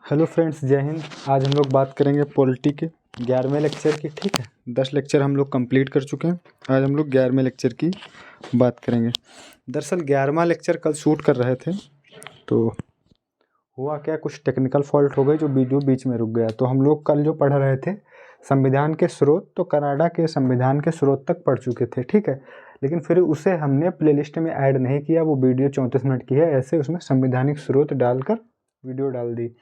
Hello friends, जय हिंद। आज हम लोग बात करेंगे पॉलिटी के 11वें लेक्चर की। ठीक है, 10 लेक्चर हम लोग कंप्लीट कर चुके हैं। आज हम लोग 11वें लेक्चर की बात करेंगे। दरअसल 11वां लेक्चर कल शूट कर रहे थे तो हुआ क्या, कुछ टेक्निकल फॉल्ट हो गई जो वीडियो बीच में रुक गया। तो हम लोग कल जो पढ़ रहे थे संविधान के स्रोत, तो कनाडा के संविधान के स्रोत तक पढ़ चुके थे। ठीक है, लेकिन फिर उसे हमने प्लेलिस्ट में ऐड नहीं किया। वो वीडियो 34 मिनट की है, ऐसे उसमें संवैधानिक स्रोत डालकर वीडियो डाल दी।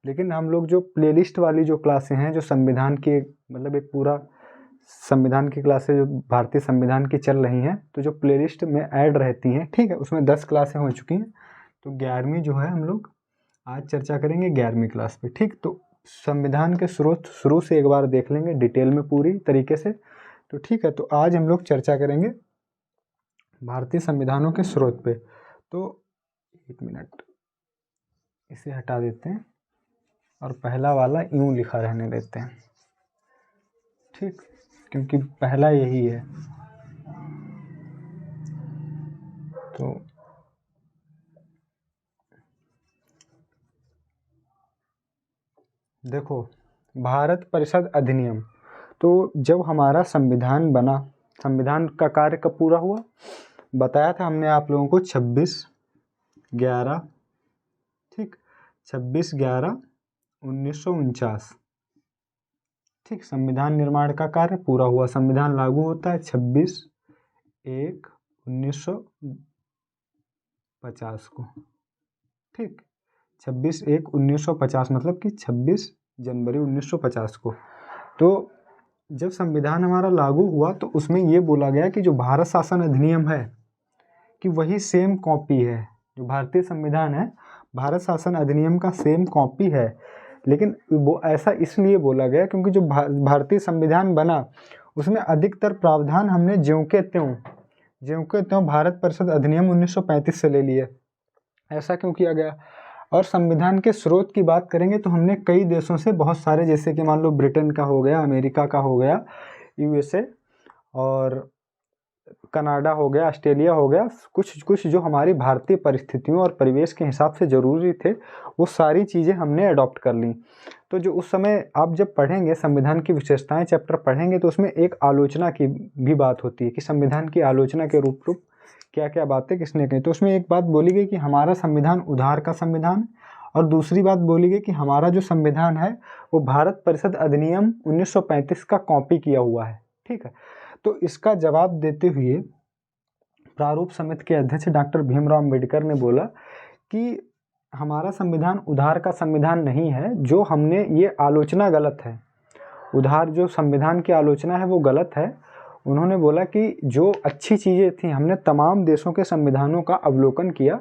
लेकिन हम लोग जो प्लेलिस्ट वाली जो क्लासें हैं, जो संविधान की मतलब एक पूरा संविधान की क्लासें जो भारतीय संविधान की चल रही हैं, तो जो प्लेलिस्ट में ऐड रहती हैं, ठीक है, उसमें 10 क्लासें हो चुकी हैं। तो 11वीं जो है हम लोग आज चर्चा करेंगे 11वीं क्लास पे। ठीक, तो संविधान के स्रोत शुरू से एक बार देख लेंगे डिटेल में पूरी तरीके से। तो ठीक है, तो आज हम लोग चर्चा करेंगे भारतीय संविधानों के स्रोत पे। तो एक मिनट, इसे हटा देते हैं और पहला वाला यूं लिखा रहने देते हैं। ठीक, क्योंकि पहला यही है। तो देखो, भारत परिषद अधिनियम, तो जब हमारा संविधान बना, संविधान का कार्य कब पूरा हुआ बताया था हमने आप लोगों को 26/11। ठीक, 26/11/1949। ठीक, संविधान निर्माण का कार्य पूरा हुआ। संविधान लागू होता है 26/1/1950 को। ठीक, 26/1/1950 मतलब कि 26 जनवरी 1950 को। तो जब संविधान हमारा लागू हुआ तो उसमें ये बोला गया कि जो भारत शासन अधिनियम है कि वही सेम कॉपी है। जो भारतीय संविधान है, भारत शासन अधिनियम का सेम कॉपी है। लेकिन वो ऐसा इसलिए बोला गया क्योंकि जो भारतीय संविधान बना उसमें अधिकतर प्रावधान हमने ज्यों के त्यों भारत परिषद अधिनियम 1935 से ले लिए। ऐसा क्यों किया गया? और संविधान के स्रोत की बात करेंगे तो हमने कई देशों से बहुत सारे, जैसे कि मान लो ब्रिटेन का हो गया, अमेरिका का हो गया, यूएसए और कनाडा हो गया, ऑस्ट्रेलिया हो गया, कुछ जो हमारी भारतीय परिस्थितियों और परिवेश के हिसाब से ज़रूरी थे वो सारी चीज़ें हमने अडॉप्ट कर ली। तो जो उस समय आप जब पढ़ेंगे संविधान की विशेषताएं चैप्टर पढ़ेंगे तो उसमें एक आलोचना की भी बात होती है कि संविधान की आलोचना के रूप क्या क्या बातें किसने कही। तो उसमें एक बात बोली गई कि हमारा संविधान उधार का संविधान, और दूसरी बात बोली गई कि हमारा जो संविधान है वो भारत परिषद अधिनियम 1935 का कॉपी किया हुआ है। ठीक है, तो इसका जवाब देते हुए प्रारूप समिति के अध्यक्ष डॉक्टर भीमराव अम्बेडकर ने बोला कि हमारा संविधान उधार का संविधान नहीं है, जो हमने ये आलोचना गलत है, उधार जो संविधान की आलोचना है वो गलत है। उन्होंने बोला कि जो अच्छी चीज़ें थी हमने तमाम देशों के संविधानों का अवलोकन किया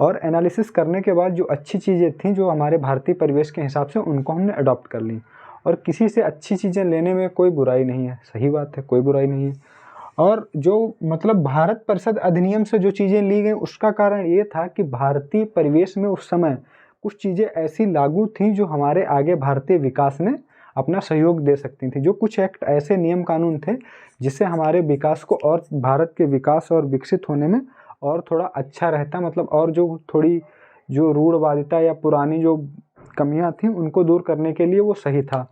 और एनालिसिस करने के बाद जो अच्छी चीज़ें थीं जो हमारे भारतीय परिवेश के हिसाब से उनको हमने अडॉप्ट कर ली, और किसी से अच्छी चीज़ें लेने में कोई बुराई नहीं है। सही बात है, कोई बुराई नहीं है। और जो मतलब भारत परिषद अधिनियम से जो चीज़ें ली गई उसका कारण ये था कि भारतीय परिवेश में उस समय कुछ चीज़ें ऐसी लागू थीं जो हमारे आगे भारतीय विकास में अपना सहयोग दे सकती थी। जो कुछ एक्ट ऐसे नियम कानून थे जिससे हमारे विकास को और भारत के विकास और विकसित होने में और थोड़ा अच्छा रहता, मतलब और जो थोड़ी जो रूढ़वादिता या पुरानी जो कमियां थीं उनको दूर करने के लिए वो सही था।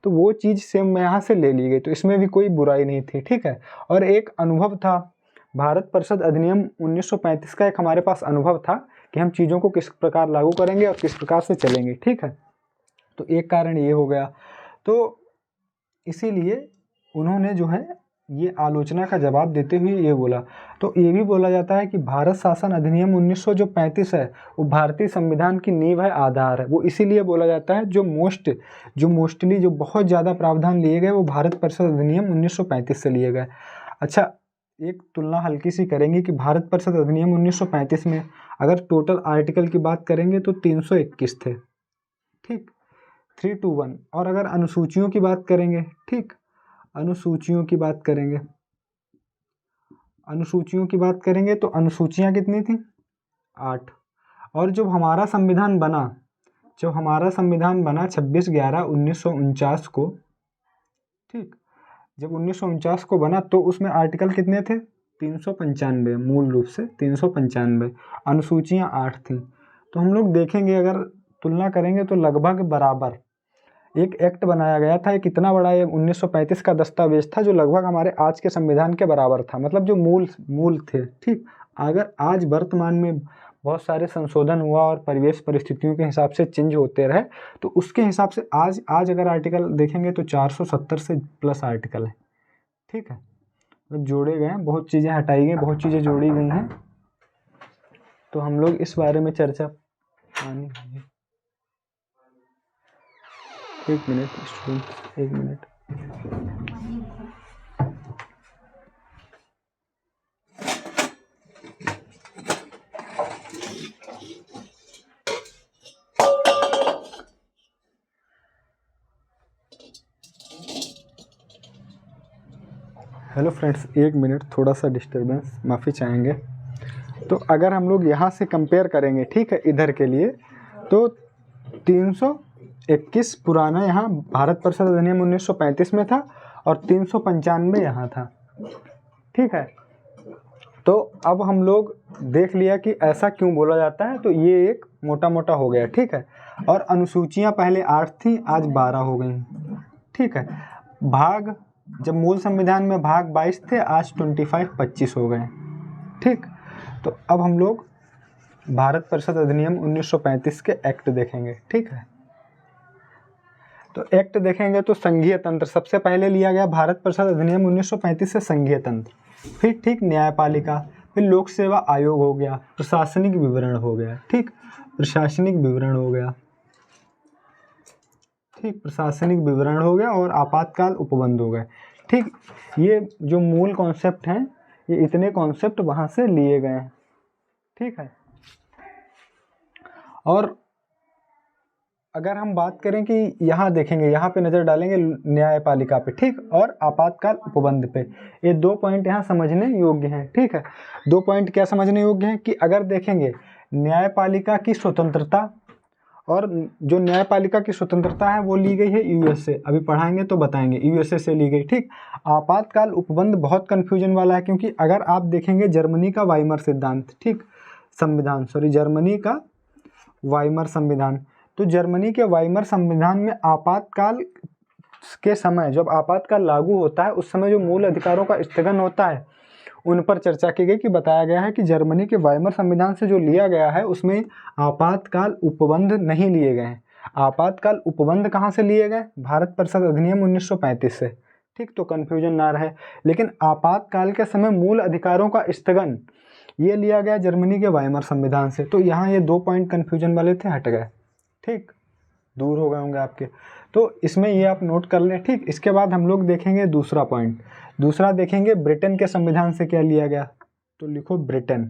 तो वो चीज़ सेम यहाँ से ले ली गई, तो इसमें भी कोई बुराई नहीं थी। ठीक है, और एक अनुभव था, भारत परिषद अधिनियम 1935 का एक हमारे पास अनुभव था कि हम चीज़ों को किस प्रकार लागू करेंगे और किस प्रकार से चलेंगे। ठीक है, तो एक कारण ये हो गया। तो इसीलिए उन्होंने जो है ये आलोचना का जवाब देते हुए ये बोला। तो ये भी बोला जाता है कि भारत शासन अधिनियम 1935 है वो भारतीय संविधान की नींव है, आधार है। वो इसीलिए बोला जाता है जो मोस्टली जो बहुत ज़्यादा प्रावधान लिए गए वो भारत परिषद अधिनियम 1935 से लिए गए। अच्छा, एक तुलना हल्की सी करेंगे कि भारत परिषद अधिनियम 1935 में अगर टोटल आर्टिकल की बात करेंगे तो 321 थे। ठीक, 321। और अगर अनुसूचियों की बात करेंगे, ठीक, अनुसूचियों की बात करेंगे तो अनुसूचियां कितनी थी? 8। और जब हमारा संविधान बना 26/11/1949 को, ठीक, जब 1949 को बना तो उसमें आर्टिकल कितने थे? 395, मूल रूप से 395, अनुसूचियाँ 8 थीं। तो हम लोग देखेंगे, अगर तुलना करेंगे तो लगभग बराबर एक एक्ट बनाया गया था। एक इतना बड़ा ये 1935 का दस्तावेज था जो लगभग हमारे आज के संविधान के बराबर था, मतलब जो मूल थे। ठीक, अगर आज वर्तमान में बहुत सारे संशोधन हुआ और परिवेश परिस्थितियों के हिसाब से चेंज होते रहे, तो उसके हिसाब से आज अगर आर्टिकल देखेंगे तो 470 से प्लस आर्टिकल है। ठीक है, मतलब जोड़े गए हैं, बहुत चीज़ें हटाई गई, बहुत चीज़ें जोड़ी गई हैं। तो हम लोग इस बारे में चर्चा आनी है। एक मिनट स्टूडेंट, एक मिनट। हेलो फ्रेंड्स, एक मिनट, थोड़ा सा डिस्टर्बेंस, माफ़ी चाहेंगे। तो अगर हम लोग यहाँ से कंपेयर करेंगे, ठीक है, इधर के लिए, तो 321 पुराना यहाँ भारत परिषद अधिनियम 1935 में था और 395 यहाँ था। ठीक है, तो अब हम लोग देख लिया कि ऐसा क्यों बोला जाता है, तो ये एक मोटा मोटा हो गया। ठीक है, और अनुसूचियाँ पहले 8 थी, आज 12 हो गई। ठीक है, भाग, जब मूल संविधान में भाग 22 थे, आज 25 हो गए। ठीक, तो अब हम लोग भारत परिषद अधिनियम 1935 के एक्ट देखेंगे। ठीक है, तो एक्ट देखेंगे तो संघीय तंत्र सबसे पहले लिया गया, भारत परिषद अधिनियम 1935 से संघीय तंत्र, फिर ठीक न्यायपालिका, फिर लोक सेवा आयोग हो गया, प्रशासनिक विवरण हो गया। ठीक, प्रशासनिक विवरण हो गया, ठीक, प्रशासनिक विवरण हो गया, और आपातकाल उपबंध हो गए। ठीक, ये जो मूल कॉन्सेप्ट हैं, ये इतने कॉन्सेप्ट वहाँ से लिए गए हैं। ठीक है, और अगर हम बात करें कि यहाँ देखेंगे, यहाँ पे नज़र डालेंगे न्यायपालिका पे, ठीक, और आपातकाल उपबंध पे, ये 2 पॉइंट यहाँ समझने योग्य हैं। ठीक है, 2 पॉइंट क्या समझने योग्य हैं कि अगर देखेंगे न्यायपालिका की स्वतंत्रता, और जो न्यायपालिका की स्वतंत्रता है वो ली गई है यूएस से, अभी पढ़ाएंगे तो बताएंगे, यूएसए से ली गई। ठीक, आपातकाल उपबंध बहुत कन्फ्यूजन वाला है, क्योंकि अगर आप देखेंगे जर्मनी का वाइमर सिद्धांत, ठीक, संविधान, जर्मनी का वाइमर संविधान, तो जर्मनी के वाइमर संविधान में आपातकाल के समय, जब आपातकाल लागू होता है, उस समय जो मूल अधिकारों का स्थगन होता है, उन पर चर्चा की गई कि बताया गया है कि जर्मनी के वाइमर संविधान से जो लिया गया है उसमें आपातकाल उपबंध नहीं लिए गए हैं। आपातकाल उपबंध कहाँ से लिए गए? भारत परिषद अधिनियम 1935 से। ठीक, तो कन्फ्यूजन ना रहे। लेकिन आपातकाल के समय मूल अधिकारों का स्थगन, ये लिया गया जर्मनी के वाइमर संविधान से। तो यहाँ ये 2 पॉइंट कन्फ्यूजन वाले थे, हट गए। ठीक, दूर हो गए होंगे आपके, तो इसमें ये आप नोट कर लें। ठीक, इसके बाद हम लोग देखेंगे दूसरा पॉइंट, दूसरा देखेंगे ब्रिटेन के संविधान से क्या लिया गया, तो लिखो ब्रिटेन।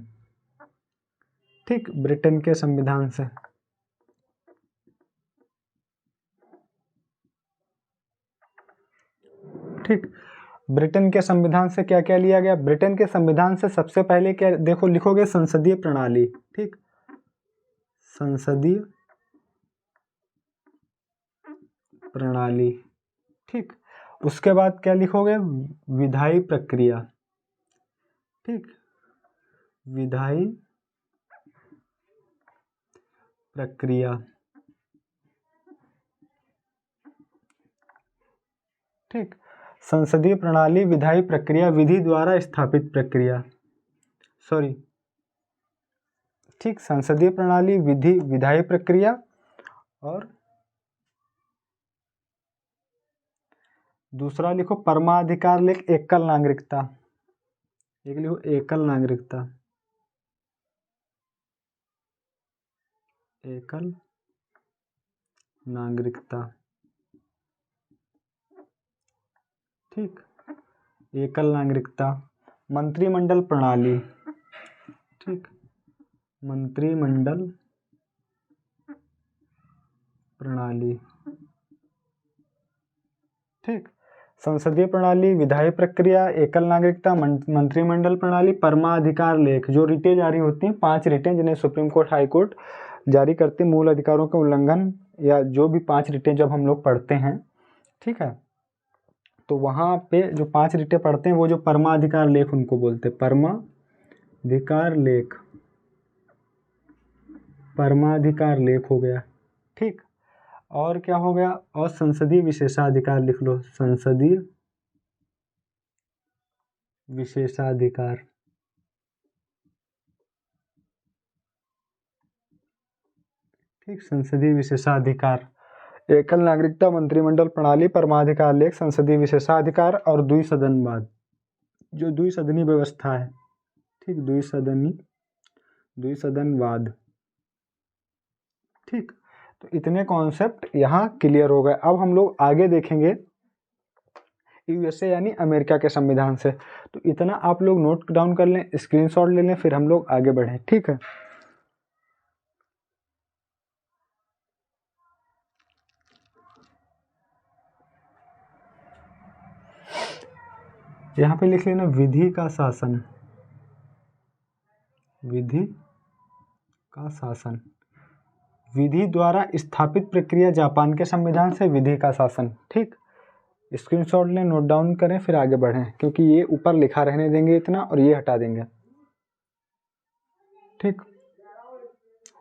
ठीक, ब्रिटेन के संविधान से, ठीक, ब्रिटेन के संविधान से क्या क्या लिया गया? ब्रिटेन के संविधान से सबसे पहले क्या देखो, लिखोगे संसदीय प्रणाली। ठीक, संसदीय प्रणाली। ठीक, उसके बाद क्या लिखोगे? विधायी प्रक्रिया। ठीक, विधायी प्रक्रिया। ठीक, संसदीय प्रणाली, विधायी प्रक्रिया, विधि द्वारा स्थापित प्रक्रिया, सॉरी, ठीक, संसदीय प्रणाली, विधि, विधायी प्रक्रिया, और दूसरा लिखो परमाधिकार, लिख एकल नागरिकता। एक लिखो एकल नागरिकता, एकल नागरिकता। ठीक, एकल नागरिकता। मंत्रिमंडल प्रणाली। ठीक, मंत्रिमंडल प्रणाली। ठीक, संसदीय प्रणाली, विधायी प्रक्रिया, एकल नागरिकता, मंत्रिमंडल प्रणाली, परमाधिकार लेख, जो रिटें जारी होती हैं, 5 रिटें जिन्हें सुप्रीम कोर्ट, हाई कोर्ट जारी करती, मूल अधिकारों के उल्लंघन या जो भी 5 रिटें जब हम लोग पढ़ते हैं। ठीक है, तो वहाँ पे जो 5 रीटें पढ़ते हैं वो जो परमाधिकार लेख उनको बोलते हैं, परमाधिकार लेख, परमाधिकार लेख हो गया। ठीक, और क्या हो गया, और संसदीय विशेषाधिकार लिख लो, संसदीय विशेषाधिकार। ठीक, संसदीय विशेषाधिकार, एकल नागरिकता, मंत्रिमंडल प्रणाली, परमाधिकार लेख, संसदीय विशेषाधिकार और द्विसदनवाद, जो द्विसदनी व्यवस्था है। ठीक, द्विसदनवाद। ठीक, तो इतने कॉन्सेप्ट यहाँ क्लियर हो गए। अब हम लोग आगे देखेंगे यूएसए यानी अमेरिका के संविधान से। तो इतना आप लोग नोट डाउन कर लें, स्क्रीनशॉट ले लें, फिर हम लोग आगे बढ़ें। ठीक है, यहाँ पे लिख लेना विधि का शासन, विधि का शासन, विधि द्वारा स्थापित प्रक्रिया जापान के संविधान से, विधि का शासन। ठीक, स्क्रीनशॉट लें, नोट डाउन करें, फिर आगे बढ़ें, क्योंकि ये ऊपर लिखा रहने देंगे इतना और ये हटा देंगे। ठीक,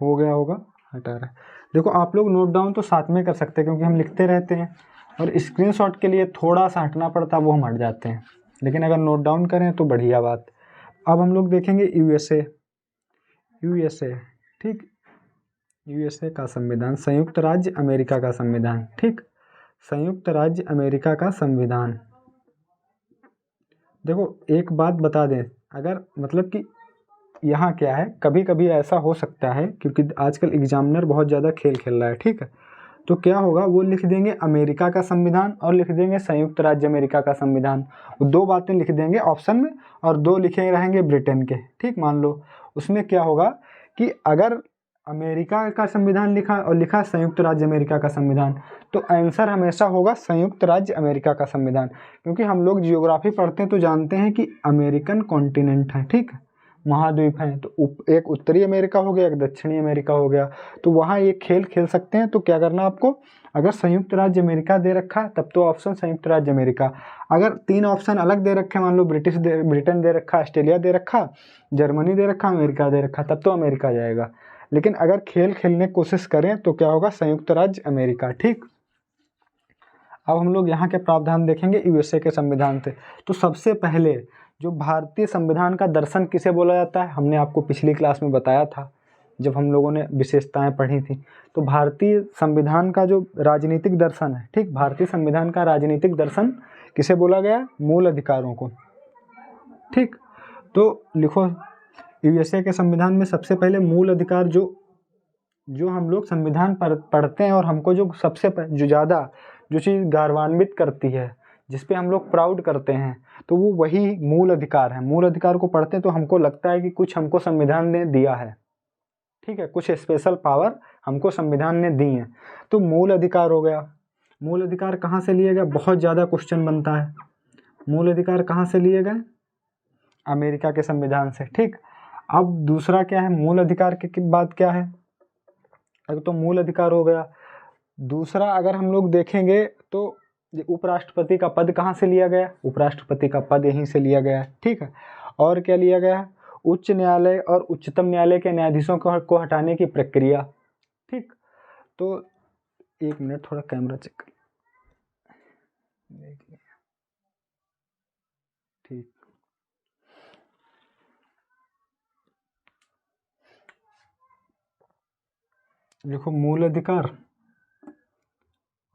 हो गया होगा, हटा रहे। देखो आप लोग नोट डाउन तो साथ में कर सकते हैं क्योंकि हम लिखते रहते हैं, और स्क्रीनशॉट के लिए थोड़ा सा हटना पड़ता है, वो हम हट जाते हैं, लेकिन अगर नोट डाउन करें तो बढ़िया बात। अब हम लोग देखेंगे यूएसए। ठीक, यूएसए का संविधान, संयुक्त राज्य अमेरिका का संविधान। ठीक, संयुक्त राज्य अमेरिका का संविधान। देखो एक बात बता दें, अगर मतलब कि यहाँ क्या है, कभी कभी ऐसा हो सकता है क्योंकि आजकल एग्जामिनर बहुत ज़्यादा खेल खेल रहा है। ठीक है, तो क्या होगा, वो लिख देंगे अमेरिका का संविधान और लिख देंगे संयुक्त राज्य अमेरिका का संविधान, वो दो बातें लिख देंगे ऑप्शन में, और दो लिखे रहेंगे ब्रिटेन के। ठीक, मान लो उसमें क्या होगा कि अगर अमेरिका का संविधान लिखा और लिखा संयुक्त राज्य अमेरिका का संविधान, तो आंसर हमेशा होगा संयुक्त राज्य अमेरिका का संविधान, क्योंकि हम लोग जियोग्राफी पढ़ते हैं तो जानते हैं कि अमेरिकन कॉन्टिनेंट है। ठीक, महाद्वीप हैं, तो एक उत्तरी अमेरिका हो गया, एक दक्षिणी अमेरिका हो गया, तो वहाँ ये खेल खेल सकते हैं। तो क्या करना आपको, अगर संयुक्त राज्य अमेरिका दे रखा है तब तो ऑप्शन संयुक्त राज्य अमेरिका, अगर 3 ऑप्शन अलग दे रखे, मान लो ब्रिटेन दे रखा, ऑस्ट्रेलिया दे रखा, जर्मनी दे रखा, अमेरिका दे रखा, तब तो अमेरिका जाएगा। लेकिन अगर खेल खेलने की कोशिश करें तो क्या होगा, संयुक्त राज्य अमेरिका। ठीक, अब हम लोग यहाँ के प्रावधान देखेंगे यूएसए के संविधान से। तो सबसे पहले जो भारतीय संविधान का दर्शन किसे बोला जाता है, हमने आपको पिछली क्लास में बताया था जब हम लोगों ने विशेषताएं पढ़ी थी। तो भारतीय संविधान का जो राजनीतिक दर्शन है, ठीक, भारतीय संविधान का राजनीतिक दर्शन किसे बोला गया, मूल अधिकारों को। ठीक, तो लिखो यूएसए के संविधान में सबसे पहले मूल अधिकार, जो हम लोग संविधान पढ़ते हैं और हमको जो सबसे जो ज़्यादा जो चीज़ गौरवान्वित करती है, जिस पे हम लोग प्राउड करते हैं, तो वो वही मूल अधिकार है। मूल अधिकार को पढ़ते हैं तो हमको लगता है कि कुछ हमको संविधान ने दिया है। ठीक है, कुछ स्पेशल पावर हमको संविधान ने दी है। तो मूल अधिकार हो गया। मूल अधिकार कहाँ से लिए गए, बहुत ज़्यादा क्वेश्चन बनता है। मूल अधिकार कहाँ से लिए गए, अमेरिका के संविधान से। ठीक, अब दूसरा क्या है, मूल अधिकार के बाद क्या है, अगर तो मूल अधिकार हो गया। दूसरा अगर हम लोग देखेंगे तो उपराष्ट्रपति का पद कहाँ से लिया गया, उपराष्ट्रपति का पद यहीं से लिया गया है। ठीक है, और क्या लिया गया है, उच्च न्यायालय और उच्चतम न्यायालय के न्यायाधीशों को हटाने की प्रक्रिया। ठीक, तो एक मिनट, थोड़ा कैमरा चेक कर। ठीक, लिखो मूल अधिकार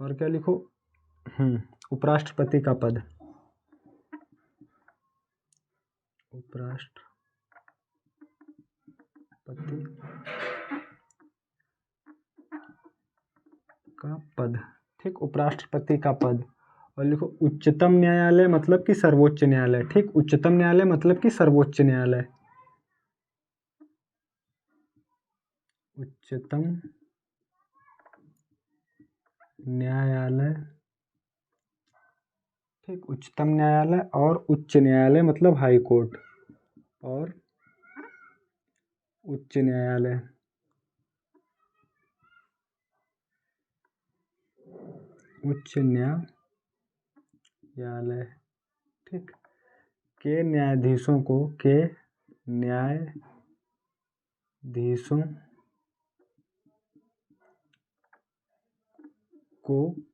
और क्या लिखो, उपराष्ट्रपति का पद, उपराष्ट्रपति का पद। ठीक, उपराष्ट्रपति का पद, और लिखो उच्चतम न्यायालय मतलब कि सर्वोच्च न्यायालय। ठीक, उच्चतम न्यायालय मतलब कि सर्वोच्च न्यायालय, उच्चतम न्यायालय। ठीक, उच्चतम न्यायालय और उच्च न्यायालय मतलब हाई कोर्ट और उच्च न्यायालय। उच्च न्यायालय न्यायालय, ठीक, के न्यायाधीशों को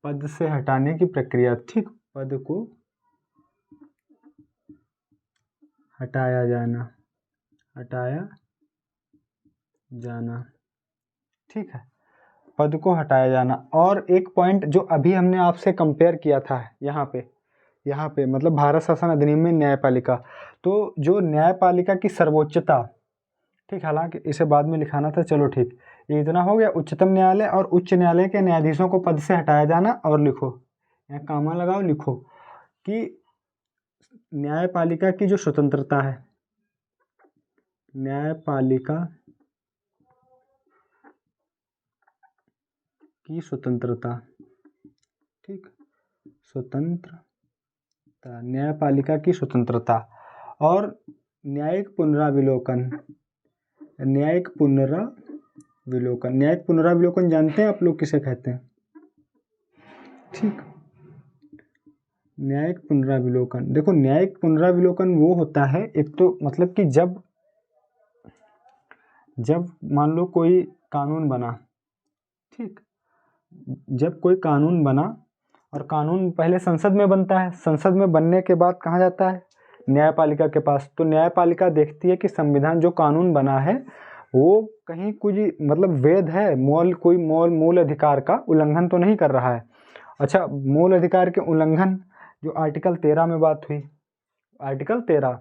पद से हटाने की प्रक्रिया, ठीक, पद को हटाया जाना, ठीक है, पद को हटाया जाना। और एक पॉइंट जो अभी हमने आपसे कंपेयर किया था यहाँ पे मतलब भारत शासन अधिनियम में न्यायपालिका, तो जो न्यायपालिका की सर्वोच्चता, ठीक, हालांकि इसे बाद में लिखाना था, चलो ठीक, ये इतना हो गया। उच्चतम न्यायालय और उच्च न्यायालय के न्यायाधीशों को पद से हटाया जाना। और लिखो, यहाँ कामा लगाओ, लिखो कि न्यायपालिका की जो स्वतंत्रता है, न्यायपालिका की स्वतंत्रता, ठीक, स्वतंत्रता, न्यायपालिका की स्वतंत्रता और न्यायिक पुनराविलोकन जानते हैं आप लोग किसे कहते हैं? ठीक, न्यायिक पुनराविलोकन, देखो न्यायिक पुनराविलोकन वो होता है, एक तो मतलब कि जब मान लो कोई कानून बना, ठीक, जब कोई कानून बना और कानून पहले संसद में बनता है, संसद में बनने के बाद कहाँ जाता है? न्यायपालिका के पास। तो न्यायपालिका देखती है कि संविधान जो कानून बना है वो कहीं कुछ मतलब वैध है, मूल अधिकार का उल्लंघन तो नहीं कर रहा है। अच्छा, मूल अधिकार के उल्लंघन जो आर्टिकल 13 में बात हुई, आर्टिकल 13,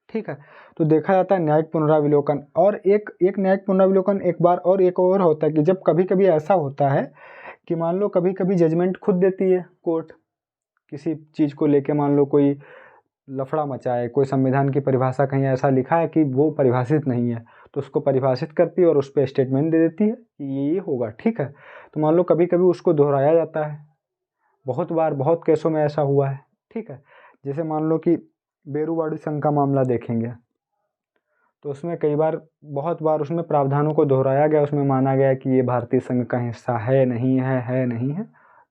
ठीक है, तो देखा जाता है न्यायिक पुनराविलोकन। और एक न्यायिक पुनराविलोकन एक बार और एक और होता है कि जब कभी कभी ऐसा होता है कि मान लो कभी कभी जजमेंट खुद देती है कोर्ट किसी चीज़ को लेके, मान लो कोई लफड़ा मचा है, कोई संविधान की परिभाषा कहीं ऐसा लिखा है कि वो परिभाषित नहीं है, तो उसको परिभाषित करती है और उस पर स्टेटमेंट दे देती है कि ये होगा, ठीक है। तो मान लो कभी कभी उसको दोहराया जाता है, बहुत बार बहुत केसों में ऐसा हुआ है, ठीक है। जैसे मान लो कि बेरूवाड़ी संघ का मामला देखेंगे तो उसमें कई बार बहुत बार उसमें प्रावधानों को दोहराया गया, उसमें माना गया कि ये भारतीय संघ का हिस्सा है नहीं है,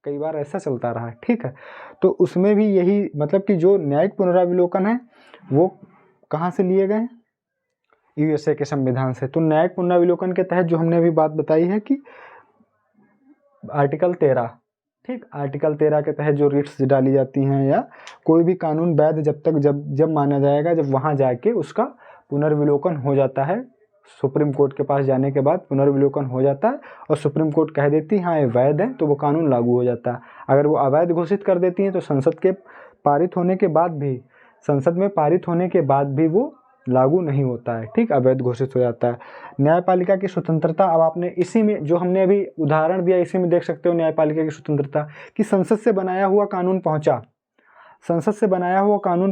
कई बार ऐसा चलता रहा है, ठीक है। तो उसमें भी यही मतलब कि जो न्यायिक पुनराविलोकन है वो कहाँ से लिए गए? यूएसए के संविधान से। तो न्यायिक पुनराविलोकन के तहत जो हमने अभी बात बताई है कि आर्टिकल 13, ठीक, आर्टिकल 13 के तहत जो रिट्स डाली जाती हैं या कोई भी कानून वैध जब माना जाएगा, जब वहाँ जाके उसका पुनर्विलोकन हो जाता है, सुप्रीम कोर्ट के पास जाने के बाद पुनर्विलोकन हो जाता है और सुप्रीम कोर्ट कह देती है हाँ ये वैध है, तो वो कानून लागू हो जाता है। अगर वो अवैध घोषित कर देती हैं तो संसद में पारित होने के बाद भी वो लागू नहीं होता है, ठीक, अवैध घोषित हो जाता है। न्यायपालिका की स्वतंत्रता, अब आपने इसी में जो हमने अभी उदाहरण दिया इसी में देख सकते हो न्यायपालिका की स्वतंत्रता कि संसद से बनाया हुआ कानून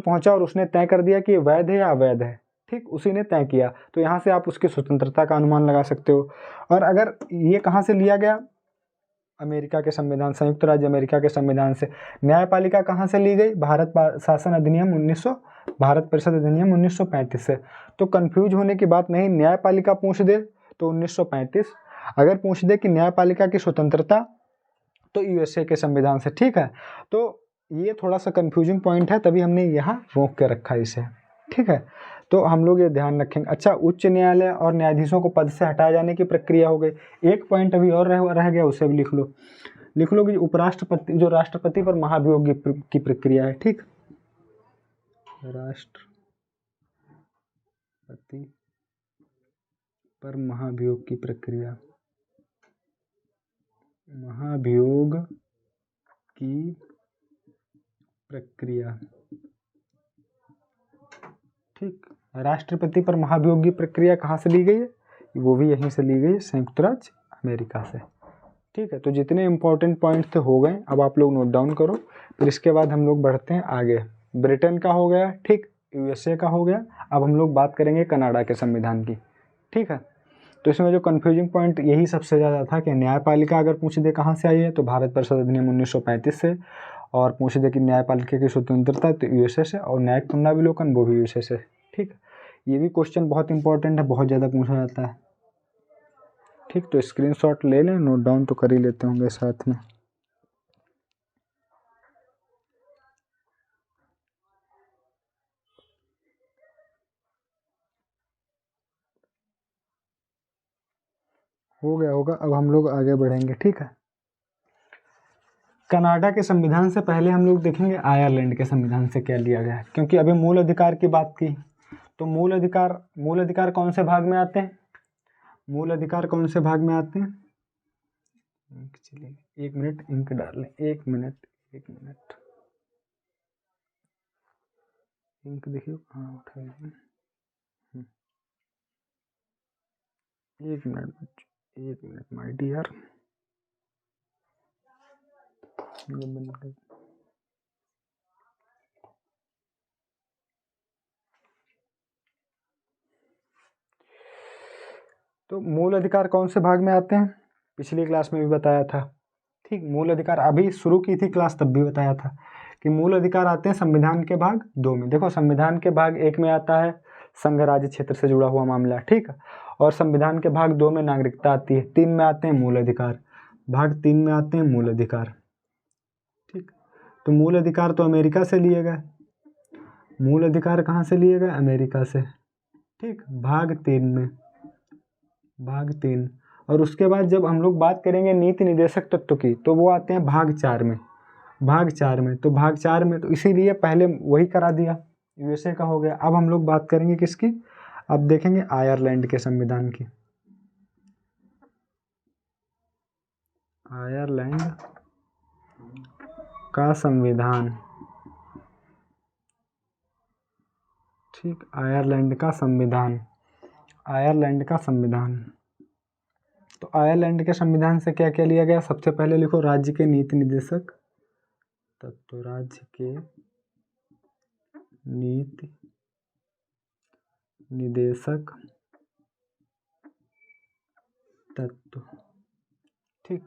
पहुंचा और उसने तय कर दिया कि ये वैध है या अवैध है, ठीक, उसी ने तय किया, तो यहाँ से आप उसकी स्वतंत्रता का अनुमान लगा सकते हो। और अगर ये कहाँ से लिया गया? अमेरिका के संविधान, संयुक्त राज्य अमेरिका के संविधान से। न्यायपालिका कहाँ से ली गई? भारत परिषद अधिनियम 1935 से। तो कंफ्यूज होने की बात नहीं, न्यायपालिका पूछ दे तो 1935, अगर पूछ दे कि न्यायपालिका की स्वतंत्रता तो यूएसए के संविधान से, ठीक है। तो ये थोड़ा सा कंफ्यूजिंग पॉइंट है, तभी हमने यहाँ रोक के रखा इसे, ठीक है। तो हम लोग ये ध्यान रखेंगे। अच्छा, उच्च न्यायालय और न्यायाधीशों को पद से हटाए जाने की प्रक्रिया हो गई। एक पॉइंट अभी और रह गया, उसे भी लिख लो कि उपराष्ट्रपति जो राष्ट्रपति पर महाभियोग की प्रक्रिया है, ठीक, राष्ट्रपति पर महाभियोग की प्रक्रिया, ठीक, राष्ट्रपति पर महाभियोग की प्रक्रिया कहाँ से ली गई है? वो भी यहीं से ली गई है, संयुक्त राज्य अमेरिका से, ठीक है। तो जितने इंपॉर्टेंट पॉइंट्स थे हो गए, अब आप लोग नोट डाउन करो, फिर इसके बाद हम लोग बढ़ते हैं आगे। ब्रिटेन का हो गया, ठीक, यूएसए का हो गया, अब हम लोग बात करेंगे कनाडा के संविधान की, ठीक है। तो इसमें जो कन्फ्यूजिंग पॉइंट यही सबसे ज़्यादा था कि न्यायपालिका अगर पूछ दे कहाँ से आई है तो भारत परिषद अधिनियम 1935 से, और पूछ दे कि न्यायपालिका की स्वतंत्रता तो यूएसए से, और न्यायिक पुनराविलोकन वो भी यूएसए से, ठीक। ये भी क्वेश्चन बहुत इंपॉर्टेंट है, बहुत ज़्यादा पूछा जाता है, ठीक। तो स्क्रीनशॉट ले लें, नोट डाउन तो कर ही लेते होंगे साथ में। हो गया होगा। अब हम लोग आगे बढ़ेंगे, ठीक है। कनाडा के संविधान से पहले हम लोग देखेंगे आयरलैंड के संविधान से क्या लिया गया है, क्योंकि अभी मूल अधिकार की बात की। तो मूल अधिकार कौन से भाग में आते हैं? मूल अधिकार कौन से भाग में आते हैं? चलिए 1 मिनट इंक डाल लें, 1 मिनट इंक देखिए, हाँ उठा लें। 1 मिनट माय डियर। तो मूल अधिकार कौन से भाग में आते हैं? पिछली क्लास में भी बताया था, ठीक। मूल अधिकार अभी शुरू की थी क्लास, तब भी बताया था कि मूल अधिकार आते हैं संविधान के भाग 2 में। देखो संविधान के भाग 1 में आता है संघ राज्य क्षेत्र से जुड़ा हुआ मामला, ठीक है। और संविधान के भाग 2 में नागरिकता आती है। 3 में आते हैं मूल अधिकार, भाग 3 में आते हैं मूल अधिकार, ठीक। तो मूल अधिकार तो अमेरिका से लिए गए, मूल अधिकार कहाँ से लिए गए? अमेरिका से, ठीक। भाग 3 और उसके बाद जब हम लोग बात करेंगे नीति निर्देशक तत्व की, तो वो आते हैं भाग 4 में। तो भाग 4 में तो इसीलिए पहले वही करा दिया, यूएसए का हो गया। अब हम लोग बात करेंगे किसकी? अब देखेंगे आयरलैंड के संविधान की। आयरलैंड का संविधान, ठीक। आयरलैंड का संविधान तो आयरलैंड के संविधान से क्या क्या लिया गया? सबसे पहले लिखो राज्य के नीति निर्देशक तत्व, राज्य के नीति निदेशक तत्व, ठीक।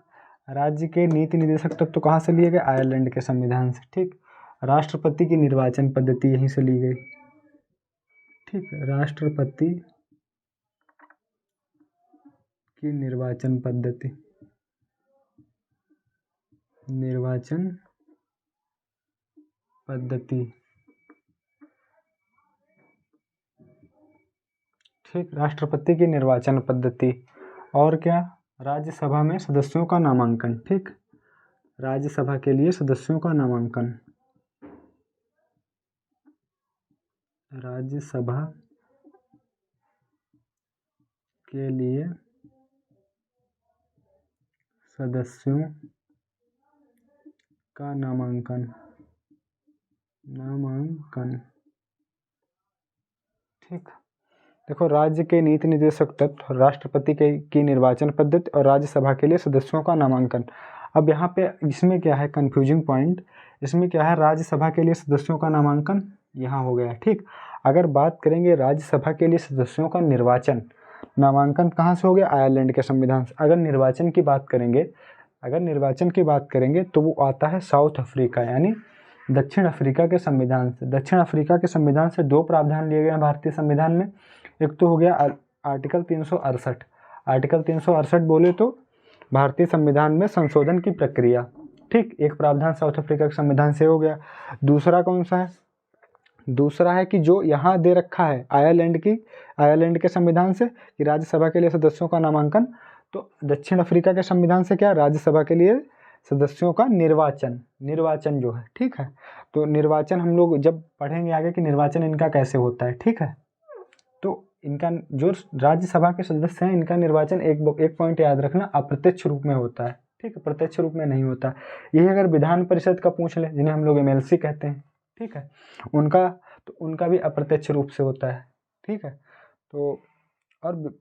राज्य के नीति निदेशक तत्व कहाँ से लिए गए? आयरलैंड के संविधान से, ठीक। राष्ट्रपति की निर्वाचन पद्धति यहीं से ली गई, ठीक। राष्ट्रपति की निर्वाचन पद्धति, ठीक। राष्ट्रपति की निर्वाचन पद्धति। और क्या? राज्यसभा में सदस्यों का नामांकन, ठीक। राज्यसभा के लिए सदस्यों का नामांकन, राज्यसभा के लिए सदस्यों का नामांकन, ठीक। देखो राज्य के नीति निर्देशक तत्व, राष्ट्रपति की निर्वाचन पद्धति और राज्यसभा के लिए सदस्यों का नामांकन। अब यहाँ पे इसमें क्या है कंफ्यूजिंग पॉइंट? इसमें क्या है? राज्यसभा के लिए सदस्यों का नामांकन यहाँ हो गया, ठीक। अगर बात करेंगे राज्यसभा के लिए सदस्यों का नामांकन कहाँ से हो गया? आयरलैंड के संविधान से। अगर निर्वाचन की बात करेंगे तो वो आता है साउथ अफ्रीका यानी दक्षिण अफ्रीका के संविधान से। दक्षिण अफ्रीका के संविधान से 2 प्रावधान लिए गए हैं भारतीय संविधान में। एक तो हो गया आर्टिकल 368। आर्टिकल 368 बोले तो भारतीय संविधान में संशोधन की प्रक्रिया, ठीक। एक प्रावधान साउथ अफ्रीका के संविधान से हो गया। दूसरा कौन सा है? दूसरा है कि जो यहाँ दे रखा है आयरलैंड के संविधान से कि राज्यसभा के लिए सदस्यों का नामांकन, तो दक्षिण अफ्रीका के संविधान से क्या? राज्यसभा के लिए सदस्यों का निर्वाचन जो है, ठीक है। तो निर्वाचन हम लोग जब पढ़ेंगे आगे कि निर्वाचन इनका कैसे होता है, ठीक है। तो इनका जो राज्यसभा के सदस्य हैं इनका निर्वाचन एक पॉइंट याद रखना, अप्रत्यक्ष रूप में होता है, ठीक है। प्रत्यक्ष रूप में नहीं होता। यही अगर विधान परिषद का पूछ ले, जिन्हें हम लोग एमएलसी कहते हैं, ठीक है, उनका भी अप्रत्यक्ष रूप से होता है, ठीक है। तो और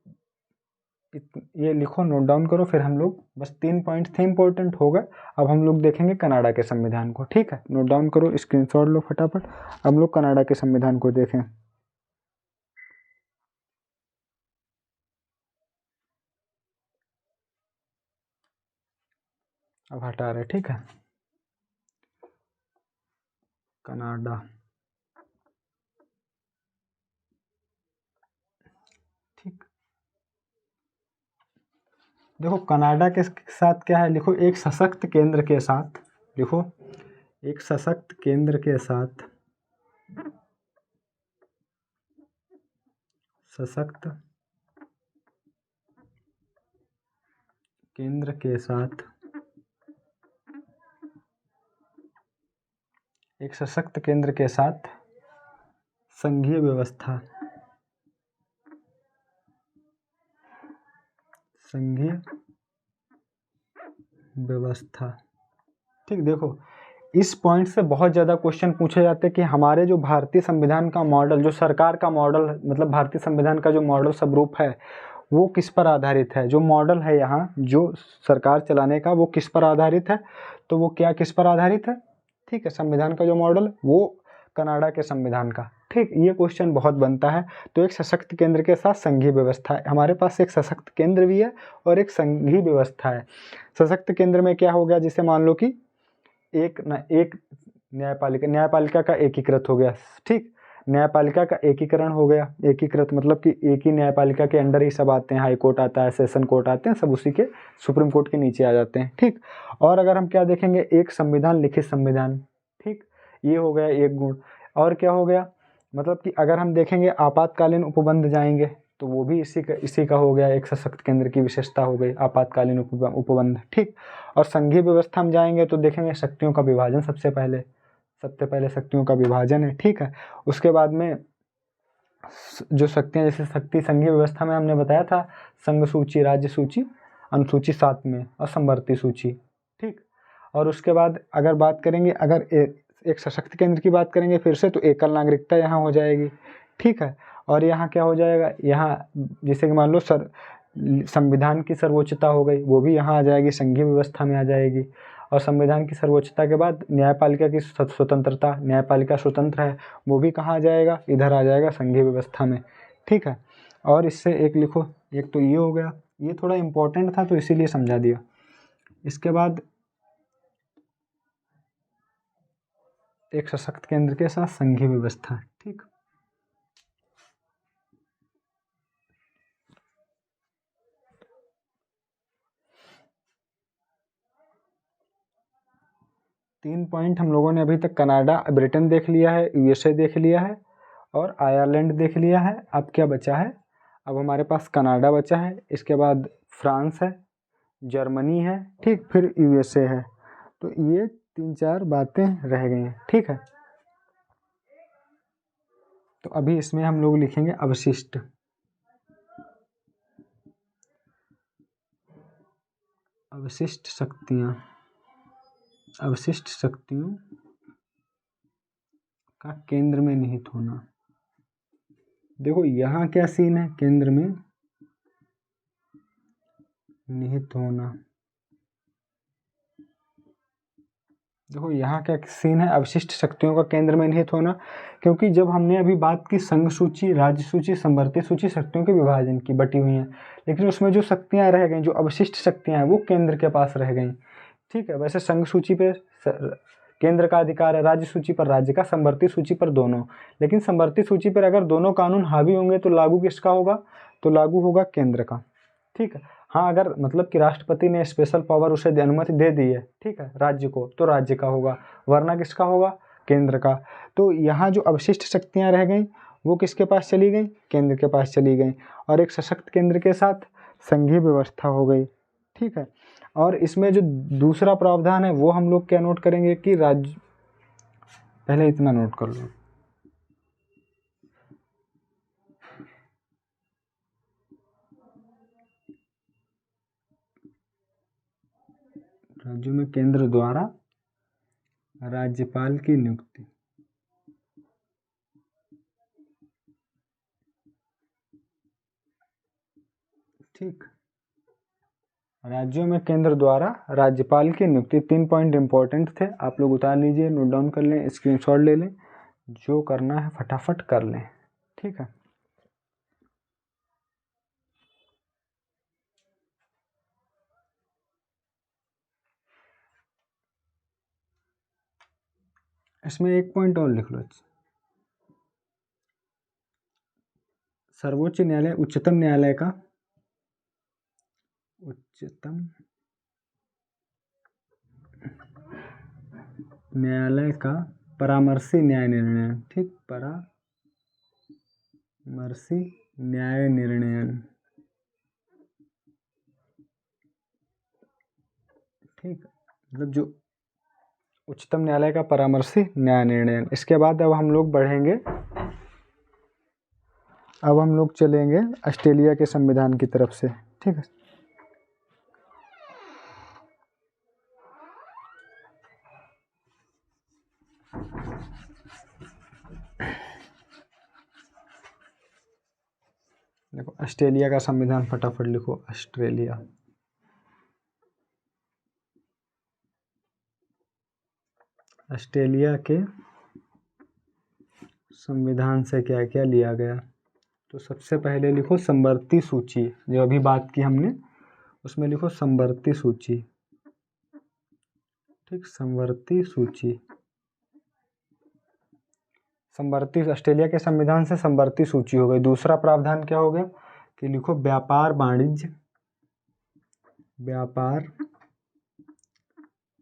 ये लिखो, नोट डाउन करो, फिर हम लोग बस 3 पॉइंट थे इंपॉर्टेंट होगा। अब हम लोग देखेंगे कनाडा के संविधान को, ठीक है। नोट डाउन करो, स्क्रीनशॉट लो फटाफट। हम लोग कनाडा के संविधान को देखें। अब हटा रहे, ठीक है। कनाडा, ठीक। देखो कनाडा के साथ क्या है, लिखो एक सशक्त केंद्र के साथ, लिखो एक सशक्त केंद्र के साथ सशक्त केंद्र के साथ एक सशक्त केंद्र के साथ संघीय व्यवस्था, संघीय व्यवस्था। ठीक, देखो इस पॉइंट से बहुत ज़्यादा क्वेश्चन पूछे जाते हैं कि हमारे जो भारतीय संविधान का मॉडल, जो सरकार का मॉडल, मतलब भारतीय संविधान का जो मॉडल स्वरूप है वो किस पर आधारित है। जो मॉडल है यहाँ जो सरकार चलाने का वो किस पर आधारित है, तो वो क्या किस पर आधारित है। ठीक है, संविधान का जो मॉडल वो कनाडा के संविधान का। ठीक, ये क्वेश्चन बहुत बनता है। तो एक सशक्त केंद्र के साथ संघीय व्यवस्था है, हमारे पास एक सशक्त केंद्र भी है और एक संघीय व्यवस्था है। सशक्त केंद्र में क्या हो गया, जिसे मान लो कि एक न्यायपालिका का एकीकृत हो गया। ठीक, न्यायपालिका का एकीकरण हो गया। एकीकृत मतलब कि एक ही न्यायपालिका के अंडर ही सब आते हैं, हाई कोर्ट आता है, सेशन कोर्ट आते हैं, सब उसी के सुप्रीम कोर्ट के नीचे आ जाते हैं। ठीक, और अगर हम क्या देखेंगे, एक संविधान लिखित संविधान। ठीक, ये हो गया एक गुण। और क्या हो गया, मतलब कि अगर हम देखेंगे आपातकालीन उपबंध जाएंगे तो वो भी इसी का हो गया, एक सशक्त केंद्र की विशेषता हो गई आपातकालीन उपबंध। ठीक, और संघीय व्यवस्था में जाएंगे तो देखेंगे शक्तियों का विभाजन सबसे पहले शक्तियों का विभाजन है। ठीक है, उसके बाद में जो शक्तियाँ, जैसे शक्ति संघीय व्यवस्था में हमने बताया था संघ सूची, राज्य सूची, अनुसूची 7 में और संवर्ती सूची। ठीक, और उसके बाद अगर बात करेंगे, अगर एक सशक्त केंद्र की बात करेंगे फिर से, तो एकल नागरिकता यहाँ हो जाएगी। ठीक है, और यहाँ क्या हो जाएगा, यहाँ जैसे कि मान लो संविधान की सर्वोच्चता हो गई, वो भी यहाँ आ जाएगी, संघीय व्यवस्था में आ जाएगी। और संविधान की सर्वोच्चता के बाद न्यायपालिका की स्वतंत्रता, न्यायपालिका स्वतंत्र है, वो भी कहाँ आ जाएगा, इधर आ जाएगा संघीय व्यवस्था में। ठीक है, और इससे एक लिखो, एक तो ये हो गया, ये थोड़ा इम्पोर्टेंट था तो इसीलिए समझा दिया। इसके बाद एक सशक्त केंद्र के साथ संघीय व्यवस्था। ठीक, तीन पॉइंट हम लोगों ने अभी तक कनाडा, ब्रिटेन देख लिया है, यूएसए देख लिया है और आयरलैंड देख लिया है। अब क्या बचा है, अब हमारे पास कनाडा बचा है, इसके बाद फ्रांस है, जर्मनी है, ठीक, फिर यूएसए है। तो ये 3-4 बातें रह गई हैं। ठीक है, तो अभी इसमें हम लोग लिखेंगे अवशिष्ट, अवशिष्ट शक्तियाँ, अवशिष्ट शक्तियों का केंद्र में निहित होना। देखो यहाँ क्या सीन है, केंद्र में निहित होना। देखो यहाँ क्या सीन है, अवशिष्ट शक्तियों का केंद्र में निहित होना, क्योंकि जब हमने अभी बात की संघ सूची, राज्य सूची, संवर्ती सूची, शक्तियों के विभाजन की बटी हुई हैं, लेकिन उसमें जो शक्तियाँ रह गई, जो अवशिष्ट शक्तियाँ हैं वो केंद्र के पास रह गई। ठीक है, वैसे संघ सूची पे केंद्र का अधिकार है, राज्य सूची पर राज्य का, संवर्ती सूची पर दोनों। लेकिन संवर्ती सूची पर अगर दोनों कानून हावी होंगे तो लागू किसका होगा, तो लागू होगा केंद्र का। ठीक है, हाँ, अगर मतलब कि राष्ट्रपति ने स्पेशल पावर उसे अनुमति दे दी है, ठीक है, राज्य को, तो राज्य का होगा, वरना किसका होगा, केंद्र का। तो यहाँ जो अवशिष्ट शक्तियाँ रह गई वो किसके पास चली गई, केंद्र के पास चली गई, और एक सशक्त केंद्र के साथ संघीय व्यवस्था हो गई। ठीक है, और इसमें जो दूसरा प्रावधान है वो हम लोग क्या नोट करेंगे कि राज्य, पहले इतना नोट कर लो, राज्यों में केंद्र द्वारा राज्यपाल की नियुक्ति। ठीक, राज्यों में केंद्र द्वारा राज्यपाल की नियुक्ति। 3 पॉइंट इंपॉर्टेंट थे, आप लोग उतार लीजिए, नोट डाउन कर लें, स्क्रीनशॉट ले लें, जो करना है फटाफट कर लें। ठीक है, इसमें एक पॉइंट और लिख लो, सर्वोच्च न्यायालय, उच्चतम न्यायालय का, उच्चतम न्यायालय का परामर्शी न्याय निर्णय। ठीक, परामर्शी न्याय निर्णय, ठीक, मतलब जो उच्चतम न्यायालय का परामर्शी न्याय निर्णय। इसके बाद अब हम लोग बढ़ेंगे, अब हम लोग चलेंगे ऑस्ट्रेलिया के संविधान की तरफ से। ठीक है, देखो ऑस्ट्रेलिया का संविधान फटाफट लिखो। ऑस्ट्रेलिया, ऑस्ट्रेलिया के संविधान से क्या क्या लिया गया, तो सबसे पहले लिखो संवर्ती सूची, जो अभी बात की हमने उसमें लिखो संवर्ती सूची। ठीक, संवर्ती सूची, संवर्ती, ऑस्ट्रेलिया के संविधान से संवर्ती सूची हो गई। दूसरा प्रावधान क्या हो गया कि लिखो व्यापार वाणिज्य, व्यापार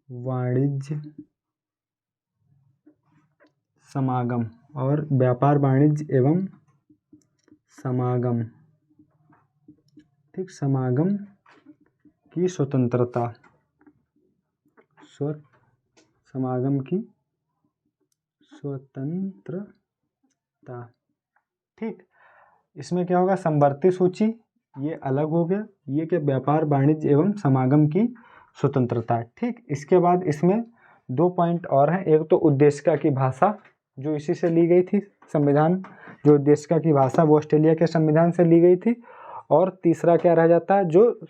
वाणिज्य समागम, और व्यापार वाणिज्य एवं समागम, ठीक, समागम की स्वतंत्रता, समागम की स्वतंत्रता। ठीक, इसमें क्या होगा, संवर्ती सूची ये अलग हो गया, ये क्या व्यापार वाणिज्य एवं समागम की स्वतंत्रता। ठीक, इसके बाद इसमें 2 पॉइंट और हैं। एक तो उद्देशिका की भाषा, जो इसी से ली गई थी संविधान, जो उद्देशिका की भाषा वो ऑस्ट्रेलिया के संविधान से ली गई थी। और तीसरा क्या रह जाता है, जो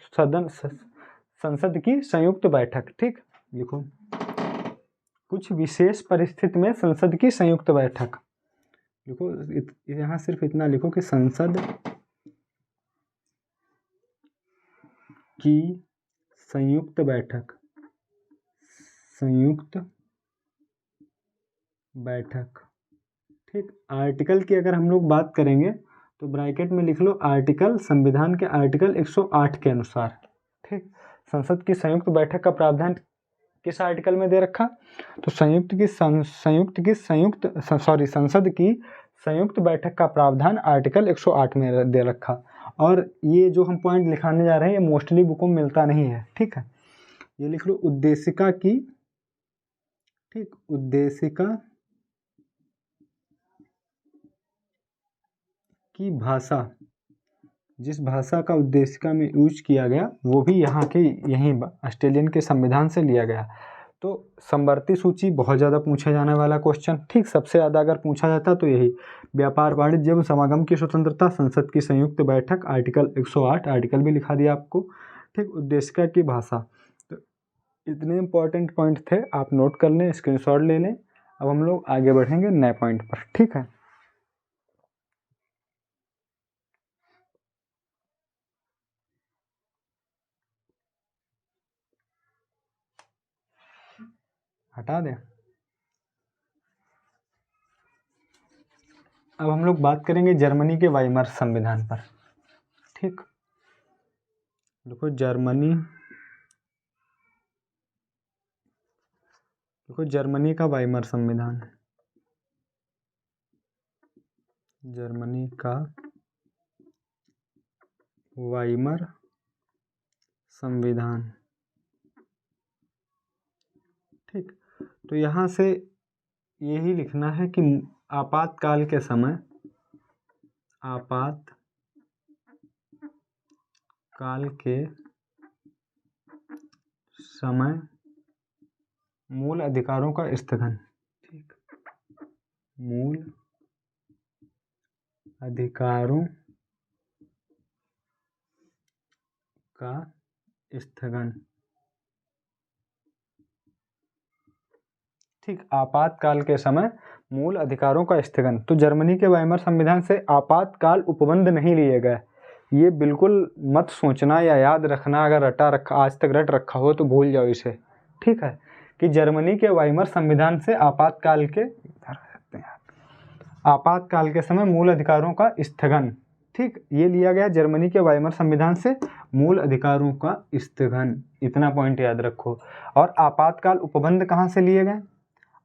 संसद की संयुक्त बैठक। ठीक, लिखो कुछ विशेष परिस्थिति में संसद की संयुक्त बैठक, लिखो यहाँ सिर्फ इतना लिखो कि संसद की संयुक्त बैठक, संयुक्त बैठक। ठीक, आर्टिकल की अगर हम लोग बात करेंगे तो ब्रैकेट में लिख लो आर्टिकल, संविधान के आर्टिकल 108 के अनुसार। ठीक, संसद की संयुक्त बैठक का प्रावधान किस आर्टिकल में दे रखा, तो संसद की संयुक्त बैठक का प्रावधान आर्टिकल 108 में दे रखा। और ये जो हम पॉइंट लिखाने जा रहे हैं ये मोस्टली बुकों में मिलता नहीं है। ठीक है, ये लिख लो उद्देशिका की, ठीक, उद्देशिका की भाषा, जिस भाषा का उद्देशिका में यूज किया गया वो भी यहाँ के यहीं ऑस्ट्रेलियन के संविधान से लिया गया। तो संवर्ती सूची बहुत ज़्यादा पूछा जाने वाला क्वेश्चन। ठीक, सबसे ज़्यादा अगर पूछा जाता तो यही व्यापार वाणिज्य एवं समागम की स्वतंत्रता, संसद की संयुक्त बैठक, आर्टिकल 108, आर्टिकल भी लिखा दिया आपको। ठीक, उद्देशिका की भाषा। तो इतने इंपॉर्टेंट पॉइंट थे, आप नोट कर लें, स्क्रीनशॉट ले लें। अब हम लोग आगे बढ़ेंगे नए पॉइंट पर। ठीक है, हटा दें। अब हम लोग बात करेंगे जर्मनी के वाइमर संविधान पर। ठीक, देखो जर्मनी, देखो जर्मनी का वाइमर संविधान, जर्मनी का वाइमर संविधान। ठीक, तो यहाँ से यही लिखना है कि आपातकाल के समय, आपातकाल के समय मूल अधिकारों का स्थगन। ठीक, मूल अधिकारों का स्थगन। ठीक, आपातकाल के समय मूल अधिकारों का स्थगन। तो जर्मनी के वाइमर संविधान से आपातकाल उपबंध नहीं लिए गए। ये बिल्कुल मत सोचना या याद रखना, अगर रटा रखा आज तक रट रखा हो तो भूल जाओ इसे। ठीक है, कि जर्मनी के वाइमर संविधान से आपातकाल के समय मूल अधिकारों का स्थगन। ठीक, ये लिया गया जर्मनी के वाइमर संविधान से मूल अधिकारों का स्थगन। इतना पॉइंट याद रखो। और आपातकाल उपबंध कहाँ से लिए गए,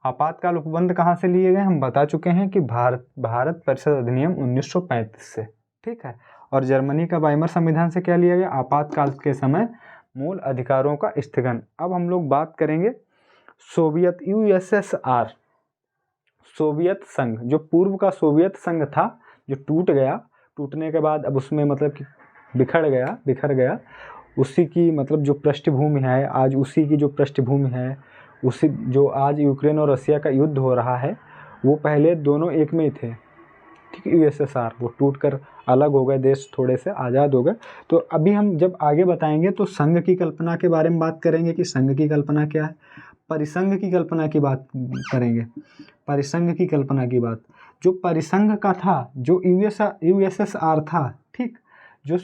आपातकाल उपबंध कहाँ से लिए गए हम बता चुके हैं कि भारत परिषद अधिनियम 1935 से। ठीक है, और जर्मनी का वाइमर संविधान से क्या लिया गया, आपातकाल के समय मूल अधिकारों का स्थगन। अब हम लोग बात करेंगे सोवियत USSR, सोवियत संघ, जो पूर्व का सोवियत संघ था, जो टूट गया, टूटने के बाद अब उसमें मतलब कि बिखर गया, उसी की मतलब जो पृष्ठभूमि है आज, उसी की जो पृष्ठभूमि है, उसी जो आज यूक्रेन और रसिया का युद्ध हो रहा है, वो पहले दोनों एक में ही थे, ठीक है। USSR वो टूटकर अलग हो गए, देश थोड़े से आज़ाद हो गए। तो अभी हम जब आगे बताएंगे तो संघ की कल्पना के बारे में बात करेंगे कि संघ की कल्पना क्या है, परिसंघ की कल्पना की बात करेंगे, परिसंघ की कल्पना की बात। जो परिसंघ का था, जो USSR था, ठीक, जो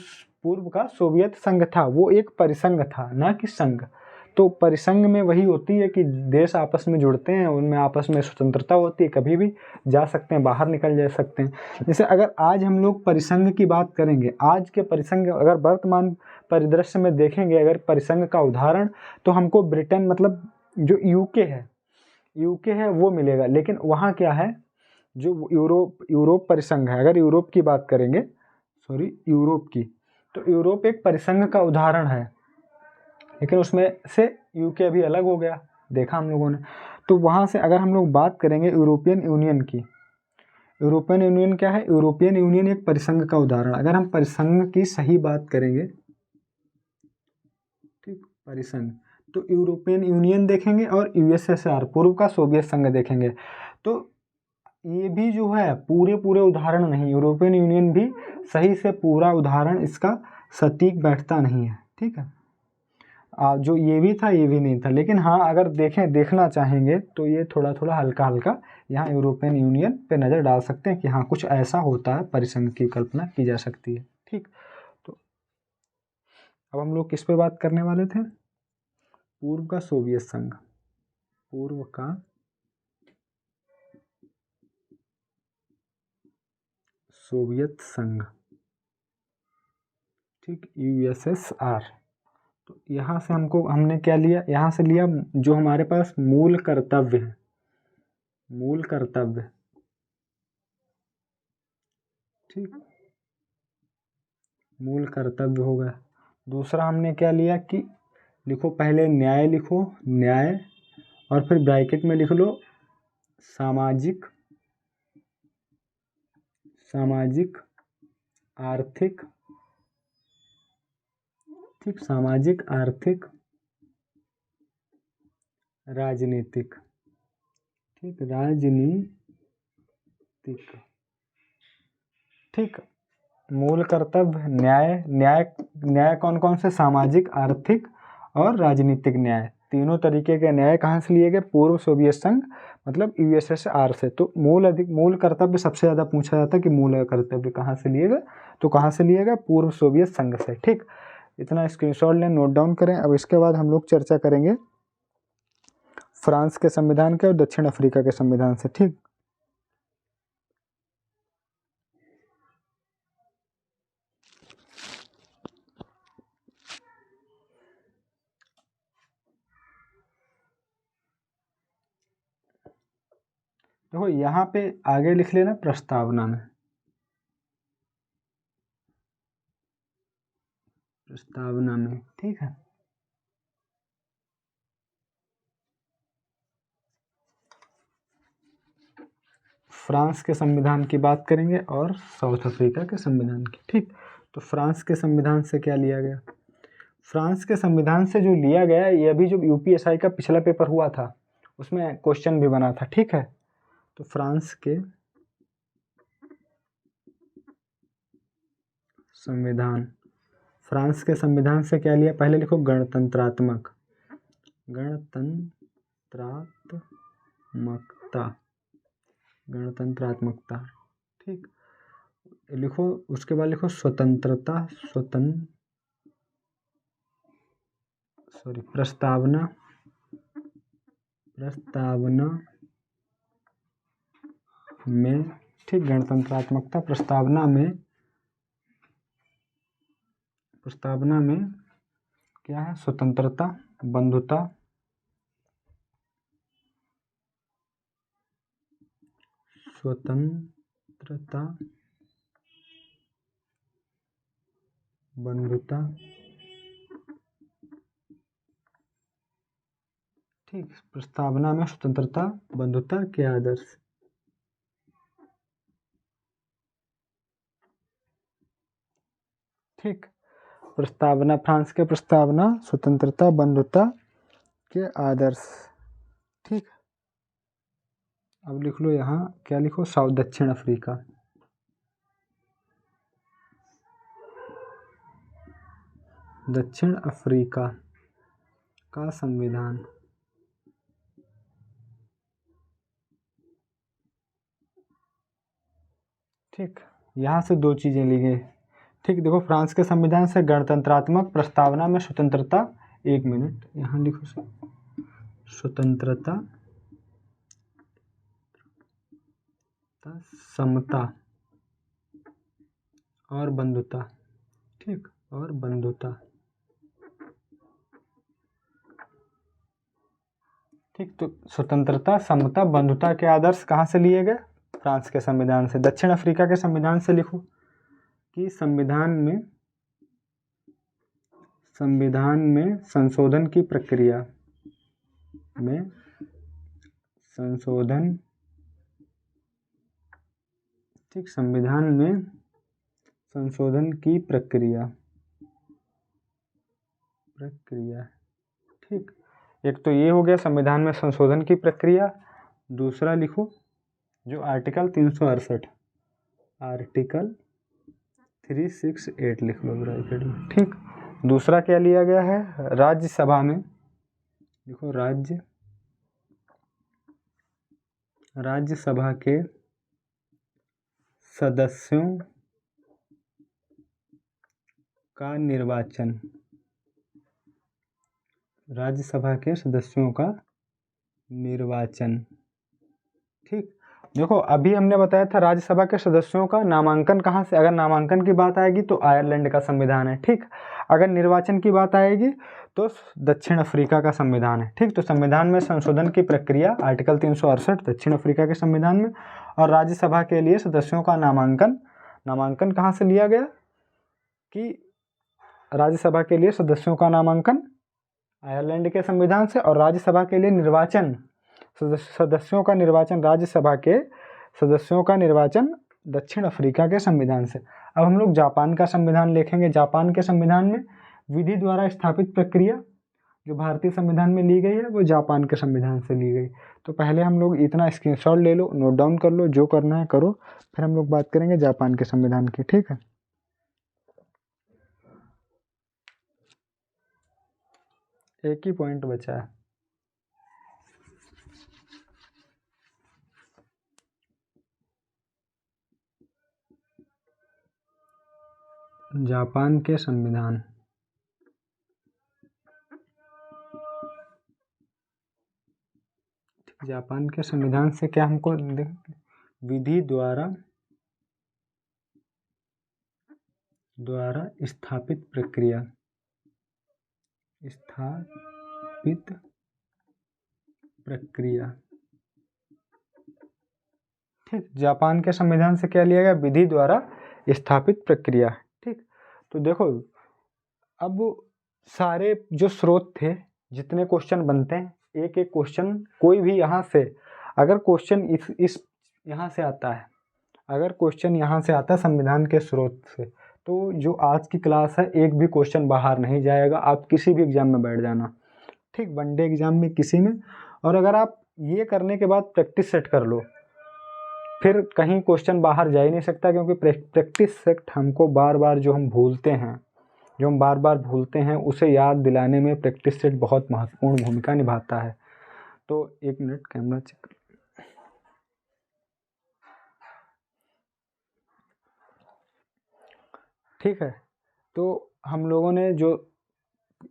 पूर्व का सोवियत संघ था, वो एक परिसंघ था, ना कि संघ। तो परिसंघ में वही होती है कि देश आपस में जुड़ते हैं, उनमें आपस में स्वतंत्रता होती है, कभी भी जा सकते हैं, बाहर निकल जा सकते हैं। जैसे अगर आज हम लोग परिसंघ की बात करेंगे, आज के परिसंघ अगर वर्तमान परिदृश्य में देखेंगे अगर परिसंघ का उदाहरण, तो हमको ब्रिटेन मतलब जो यूके है वो मिलेगा। लेकिन वहाँ क्या है, जो यूरोप परिसंघ है, अगर यूरोप की बात करेंगे, यूरोप की, तो यूरोप एक परिसंघ का उदाहरण है, लेकिन उसमें से यूके भी अलग हो गया, देखा हम लोगों ने। तो वहाँ से अगर हम लोग बात करेंगे यूरोपियन यूनियन की, यूरोपियन यूनियन क्या है, यूरोपियन यूनियन एक परिसंघ का उदाहरण। अगर हम परिसंघ की सही बात करेंगे, ठीक, परिसंघ, तो यूरोपियन यूनियन देखेंगे और USSR पूर्व का सोवियत संघ देखेंगे। तो ये भी जो है पूरे उदाहरण नहीं, यूरोपियन यूनियन भी सही से पूरा उदाहरण इसका सटीक बैठता नहीं है, ठीक है। जो ये भी था ये भी नहीं था, लेकिन हाँ अगर देखना चाहेंगे तो ये थोड़ा हल्का यहाँ यूरोपियन यूनियन पे नज़र डाल सकते हैं कि हाँ कुछ ऐसा होता है, परिसंघ की कल्पना की जा सकती है, ठीक। तो अब हम लोग किस पे बात करने वाले थे, पूर्व का सोवियत संघ, पूर्व का सोवियत संघ, ठीक, USSR। तो यहाँ से हमने क्या लिया, यहाँ से लिया जो हमारे पास मूल कर्तव्य है, मूल कर्तव्य, ठीक, मूल कर्तव्य हो गया। दूसरा हमने क्या लिया कि लिखो, पहले न्याय लिखो, न्याय, और फिर ब्रैकेट में लिख लो सामाजिक, आर्थिक, ठीक, सामाजिक, आर्थिक, राजनीतिक, ठीक, राजनीतिक, ठीक। मूल कर्तव्य न्याय कौन कौन से, सामाजिक, आर्थिक और राजनीतिक न्याय, तीनों तरीके के न्याय कहाँ से लिए गए, पूर्व सोवियत संघ मतलब USSR से। तो मूल कर्तव्य सबसे ज़्यादा पूछा जाता है कि मूल कर्तव्य कहाँ से लिए गए, तो कहाँ से लिए गए, पूर्व सोवियत संघ से, ठीक। इतना स्क्रीनशॉट लें, नोट डाउन करें। अब इसके बाद हम लोग चर्चा करेंगे फ्रांस के संविधान के और दक्षिण अफ्रीका के संविधान से, ठीक। देखो यहाँ पे आगे लिख लेना प्रस्तावना में, ठीक है। फ्रांस के संविधान की बात करेंगे और साउथ अफ्रीका के संविधान की, ठीक। तो फ्रांस के संविधान से क्या लिया गया, फ्रांस के संविधान से जो लिया गया, ये अभी जो UPSI का पिछला पेपर हुआ था उसमें क्वेश्चन भी बना था, ठीक है। तो फ्रांस के संविधान से क्या लिया, पहले लिखो गणतंत्रात्मकता, ठीक। लिखो, उसके बाद लिखो प्रस्तावना में, ठीक, गणतंत्रात्मकता प्रस्तावना में क्या है, स्वतंत्रता, बंधुता, ठीक, प्रस्तावना में स्वतंत्रता बंधुता के आदर्श। ठीक, प्रस्तावना, फ्रांस के प्रस्तावना स्वतंत्रता बंधुता के आदर्श। ठीक, अब लिख लो यहाँ क्या लिखो, साउथ दक्षिण अफ्रीका। दक्षिण अफ्रीका का संविधान। ठीक, यहाँ से दो चीज़ें ली गई। ठीक, देखो फ्रांस के संविधान से गणतंत्रात्मक प्रस्तावना में स्वतंत्रता, एक मिनट यहाँ लिखो स्वतंत्रता, समता और बंधुता। ठीक, और बंधुता। ठीक, तो स्वतंत्रता समता बंधुता के आदर्श कहाँ से लिए गए, फ्रांस के संविधान से। दक्षिण अफ्रीका के संविधान से लिखो कि संविधान में संशोधन की प्रक्रिया में संशोधन। ठीक, संविधान में संशोधन की प्रक्रिया। ठीक, एक तो ये हो गया संविधान में संशोधन की प्रक्रिया। दूसरा लिखो जो आर्टिकल 368, आर्टिकल 368 लिख लो ब्रैकेट में। ठीक, दूसरा क्या लिया गया है, राज्यसभा में लिखो, राज्यसभा के सदस्यों का निर्वाचन। राज्यसभा के सदस्यों का निर्वाचन। ठीक, देखो अभी हमने बताया था राज्यसभा के सदस्यों का नामांकन कहाँ से, अगर नामांकन की बात आएगी तो आयरलैंड का संविधान है। ठीक, अगर निर्वाचन की बात आएगी तो दक्षिण अफ्रीका का संविधान है। ठीक, तो संविधान में संशोधन की प्रक्रिया आर्टिकल 368 दक्षिण अफ्रीका के संविधान में, और राज्यसभा के लिए सदस्यों का नामांकन कहाँ से लिया गया कि राज्यसभा के लिए सदस्यों का नामांकन आयरलैंड के संविधान से, और राज्यसभा के लिए निर्वाचन, सदस्यों का निर्वाचन, राज्यसभा के सदस्यों का निर्वाचन दक्षिण अफ्रीका के संविधान से। अब हम लोग जापान का संविधान लिखेंगे। जापान के संविधान में विधि द्वारा स्थापित प्रक्रिया जो भारतीय संविधान में ली गई है वो जापान के संविधान से ली गई। तो पहले हम लोग इतना स्क्रीनशॉट ले लो, नोट डाउन कर लो, जो करना है करो, फिर हम लोग बात करेंगे जापान के संविधान की। ठीक है, एक ही पॉइंट बचा है। जापान के संविधान। जापान के संविधान से क्या हमको विधि द्वारा स्थापित प्रक्रिया, ठीक, जापान के संविधान से क्या लिया गया, विधि द्वारा स्थापित प्रक्रिया। ठीक, तो देखो अब सारे जो स्रोत थे, जितने क्वेश्चन बनते हैं, एक एक क्वेश्चन कोई भी यहाँ से अगर क्वेश्चन इस यहाँ से आता है, अगर क्वेश्चन यहाँ से आता है संविधान के स्रोत से, तो जो आज की क्लास है एक भी क्वेश्चन बाहर नहीं जाएगा। आप किसी भी एग्जाम में बैठ जाना, ठीक, वनडे एग्जाम में किसी में, और अगर आप ये करने के बाद प्रैक्टिस सेट कर लो, फिर कहीं क्वेश्चन बाहर जा ही नहीं सकता, क्योंकि प्रैक्टिस सेट हमको बार बार जो हम बार बार भूलते हैं उसे याद दिलाने में प्रैक्टिस सेट बहुत महत्वपूर्ण भूमिका निभाता है। तो एक मिनट कैमरा चेक। ठीक है, तो हम लोगों ने जो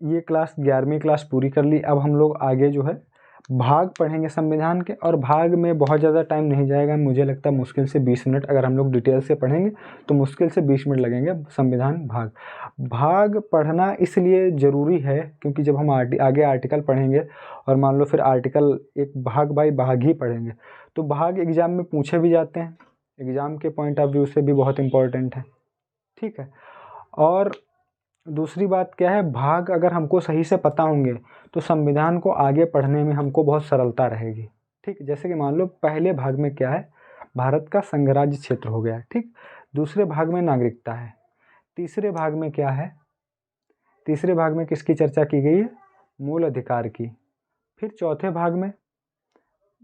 ये क्लास 11वीं क्लास पूरी कर ली। अब हम लोग आगे जो है भाग पढ़ेंगे संविधान के, और भाग में बहुत ज़्यादा टाइम नहीं जाएगा, मुझे लगता है मुश्किल से 20 मिनट, अगर हम लोग डिटेल से पढ़ेंगे तो मुश्किल से 20 मिनट लगेंगे। संविधान भाग पढ़ना इसलिए ज़रूरी है क्योंकि जब हम आगे आर्टिकल पढ़ेंगे और मान लो फिर आर्टिकल एक भाग बाई भाग ही पढ़ेंगे, तो भाग एग्ज़ाम में पूछे भी जाते हैं, एग्ज़ाम के पॉइंट ऑफ व्यू से भी बहुत इम्पोर्टेंट है। ठीक है, और दूसरी बात क्या है, भाग अगर हमको सही से पता होंगे तो संविधान को आगे पढ़ने में हमको बहुत सरलता रहेगी। ठीक, जैसे कि मान लो पहले भाग में क्या है, भारत का संघराज्य क्षेत्र हो गया। ठीक, दूसरे भाग में नागरिकता है, तीसरे भाग में क्या है, तीसरे भाग में किसकी चर्चा की गई है, मूल अधिकार की। फिर चौथे भाग में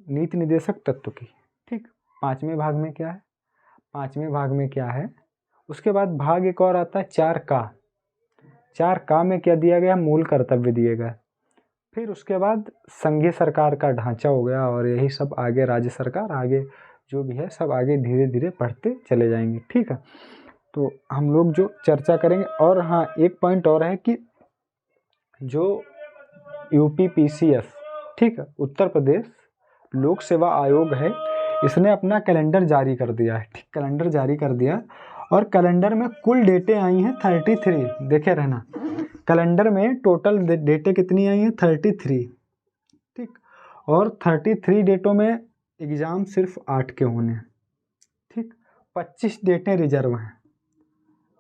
नीति निर्देशक तत्व की। ठीक, पांचवें भाग में क्या है, पांचवें भाग में क्या है, उसके बाद भाग एक और आता है 4 का। 4 में क्या दिया गया, मूल कर्तव्य दिए गए। फिर उसके बाद संघीय सरकार का ढांचा हो गया, और यही सब आगे राज्य सरकार, आगे जो भी है सब आगे धीरे धीरे पढ़ते चले जाएंगे। ठीक है, तो हम लोग जो चर्चा करेंगे। और हाँ, एक पॉइंट और है कि जो UPPCS, ठीक है, उत्तर प्रदेश लोक सेवा आयोग है, इसने अपना कैलेंडर जारी कर दिया है। ठीक, कैलेंडर जारी कर दिया, और कैलेंडर में कुल डेटें आई हैं 33। देखे रहना, कैलेंडर में टोटल डेटें कितनी आई हैं, 33। ठीक, और 33 डेटों में एग्ज़ाम सिर्फ 8 के होने हैं। ठीक, 25 डेटें रिजर्व हैं,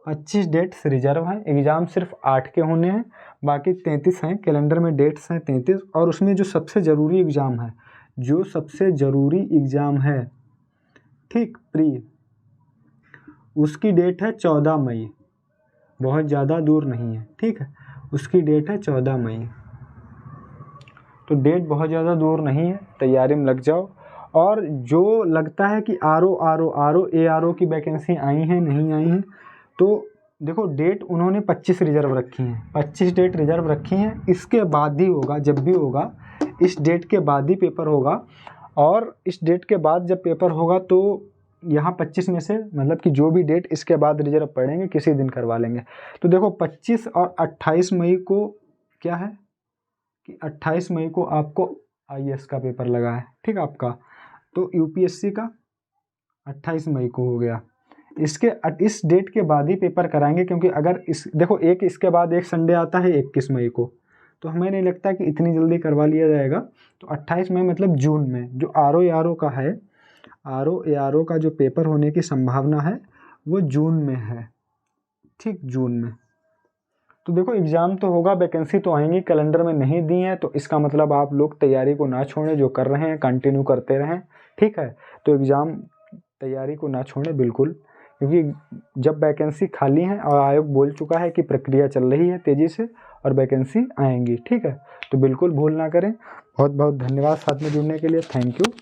25 डेट्स रिजर्व हैं, एग्ज़ाम सिर्फ 8 के होने हैं, बाकी 33 हैं। कैलेंडर में डेट्स हैं 33, और उसमें जो सबसे ज़रूरी एग्ज़ाम है, जो सबसे ज़रूरी एग्ज़ाम है, ठीक, प्री, उसकी डेट है 14 मई, बहुत ज़्यादा दूर नहीं है। ठीक है, उसकी डेट है 14 मई, तो डेट बहुत ज़्यादा दूर नहीं है, तैयारी में लग जाओ। और जो लगता है कि ARO की वैकेंसी आई हैं नहीं आई हैं, तो देखो डेट उन्होंने 25 रिजर्व रखी हैं, 25 डेट रिजर्व रखी हैं। इसके बाद ही होगा, जब भी होगा इस डेट के बाद ही पेपर होगा, और इस डेट के बाद जब पेपर होगा तो यहाँ 25 में से मतलब कि जो भी डेट इसके बाद रिजर्व पड़ेंगे किसी दिन करवा लेंगे। तो देखो 25 और 28 मई को क्या है कि 28 मई को आपको IAS का पेपर लगा है। ठीक, आपका तो UPSC का 28 मई को हो गया। इस डेट के बाद ही पेपर कराएंगे, क्योंकि अगर देखो इसके बाद एक संडे आता है 21 मई को, तो हमें नहीं लगता कि इतनी जल्दी करवा लिया जाएगा। तो 28 मई मतलब जून में जो RO का है, RO का जो पेपर होने की संभावना है वो जून में है। ठीक, जून में। तो देखो एग्ज़ाम तो होगा, वैकेंसी तो आएंगी, कैलेंडर में नहीं दी है, तो इसका मतलब आप लोग तैयारी को ना छोड़ें, जो कर रहे हैं कंटिन्यू करते रहें। ठीक है, तो एग्ज़ाम तैयारी को ना छोड़ें बिल्कुल, क्योंकि जब वैकेंसी खाली है और आयोग बोल चुका है कि प्रक्रिया चल रही है तेज़ी से और वैकेंसी आएंगी। ठीक है, तो बिल्कुल भूल ना करें। बहुत बहुत धन्यवाद साथ में जुड़ने के लिए, थैंक यू।